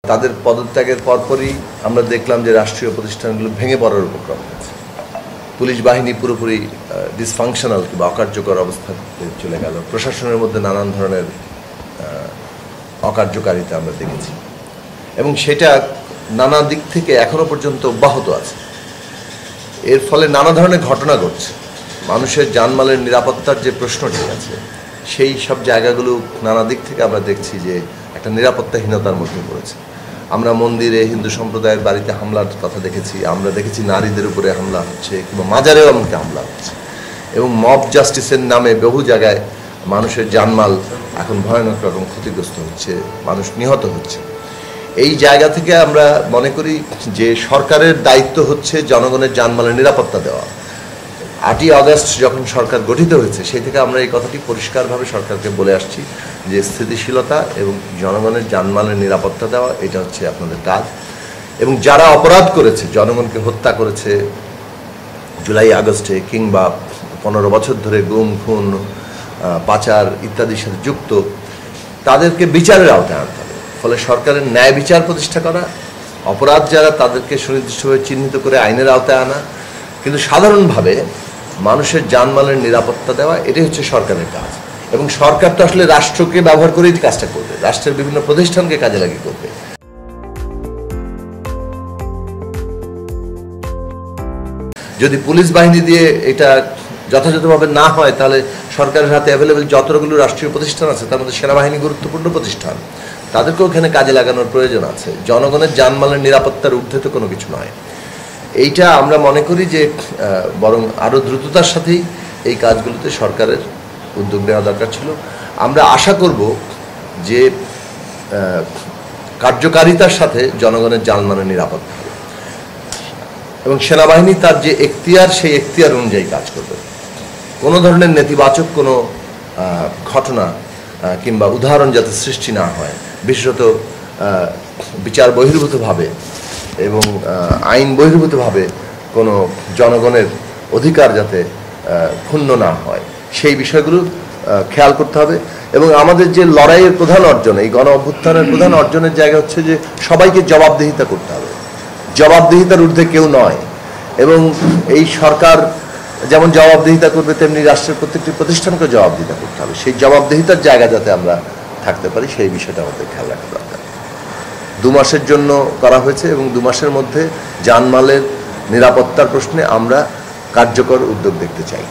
তাদের পদত্যাগের পরপরই আমরা দেখলাম যে রাষ্ট্রীয় প্রতিষ্ঠানগুলো ভেঙে পড়ার উপক্রম হয়েছে। পুলিশ বাহিনী পুরোপুরি ডিসফাংশনাল কিংবা অকার্যকর অবস্থাতে চলে গেল। প্রশাসনের মধ্যে নানান ধরনের অকার্যকারিতা আমরা দেখেছি এবং সেটা নানা দিক থেকে এখনো পর্যন্ত অব্যাহত আছে। এর ফলে নানা ধরনের ঘটনা ঘটছে। মানুষের জানমালের নিরাপত্তার যে প্রশ্নটি আছে সেই সব জায়গাগুলো নানা দিক থেকে আমরা দেখছি যে একটা নিরাপত্তাহীনতার মধ্যে পড়েছে। আমরা মন্দিরে হিন্দু সম্প্রদায়ের বাড়িতে হামলার কথা দেখেছি, আমরা দেখেছি নারীদের উপরে হামলা হচ্ছে কিংবা মাজারেও এমনকি হামলা হচ্ছে এবং মব জাস্টিসের নামে বহু জায়গায় মানুষের জানমাল এখন ভয়ানক রকম ক্ষতিগ্রস্ত হচ্ছে, মানুষ নিহত হচ্ছে। এই জায়গা থেকে আমরা মনে করি যে সরকারের দায়িত্ব হচ্ছে জনগণের জানমালের নিরাপত্তা দেওয়া। 8ই আগস্ট যখন সরকার গঠিত হয়েছে সেই থেকে আমরা এই কথাটি পরিষ্কারভাবে সরকারকে বলে আসছি যে স্থিতিশীলতা এবং জনগণের জানমালের নিরাপত্তা দেওয়া এটা হচ্ছে আপনাদের কাজ। এবং যারা অপরাধ করেছে, জনগণকে হত্যা করেছে জুলাই আগস্টে কিংবা 15 বছর ধরে গুম খুন পাচার ইত্যাদির সাথে যুক্ত, তাদেরকে বিচারের আওতায় আনতে হবে। ফলে সরকারের ন্যায় বিচার প্রতিষ্ঠা করা, অপরাধ যারা তাদেরকে সুনির্দিষ্টভাবে চিহ্নিত করে আইনের আওতায় আনা, কিন্তু সাধারণভাবে মানুষের জানমালের নিরাপত্তা দেওয়া এটাই হচ্ছে সরকারের কাজ। এবং সরকার তো আসলে রাষ্ট্রকে ব্যবহার করেই কাজটা করবে, রাষ্ট্রের বিভিন্ন প্রতিষ্ঠানকে কাজে লাগিয়ে করবে। যদি পুলিশ বাহিনী দিয়ে এটা যথাযথভাবে না হয় তাহলে সরকারের হাতে অ্যাভেলেবেল যতগুলো রাষ্ট্রীয় প্রতিষ্ঠান আছে তার মধ্যে সেনাবাহিনী গুরুত্বপূর্ণ প্রতিষ্ঠান, তাদেরকেও এখানে কাজে লাগানোর প্রয়োজন আছে। জনগণের জানমালের নিরাপত্তার ঊর্ধ্বে তো কোনো কিছু নয়। এইটা আমরা মনে করি যে বরং আরও দ্রুততার সাথেই এই কাজগুলোতে সরকারের উদ্যোগ নেওয়া দরকার ছিল। আমরা আশা করব যে কার্যকারিতার সাথে জনগণের জানমালের নিরাপত্তা এবং সেনাবাহিনী তার যে এখতিয়ার সেই এখতিয়ার অনুযায়ী কাজ করবে। কোনো ধরনের নেতিবাচক কোনো ঘটনা কিংবা উদাহরণ যাতে সৃষ্টি না হয়, বিশেষত বিচার বহির্ভূতভাবে এবং আইন বহির্ভূতভাবে কোনো জনগণের অধিকার যাতে ক্ষুণ্ণ না হয় সেই বিষয়গুলো খেয়াল করতে হবে। এবং আমাদের যে লড়াইয়ের প্রধান অর্জন, এই গণ অভ্যুত্থানের প্রধান অর্জনের জায়গা হচ্ছে যে সবাইকে জবাবদিহিতা করতে হবে। জবাবদিহিতার ঊর্ধ্বে কেউ নয়। এবং এই সরকার যেমন জবাবদিহিতা করবে তেমনি রাষ্ট্রের প্রত্যেকটি প্রতিষ্ঠানকে জবাবদিহিতা করতে হবে। সেই জবাবদিহিতার জায়গা যাতে আমরা থাকতে পারি সেই বিষয়টা আমাদের খেয়াল রাখা দরকার। 2 মাসের জন্য করা হয়েছে এবং 2 মাসের মধ্যে জানমালের নিরাপত্তার প্রশ্নে আমরা কার্যকর উদ্যোগ দেখতে চাই।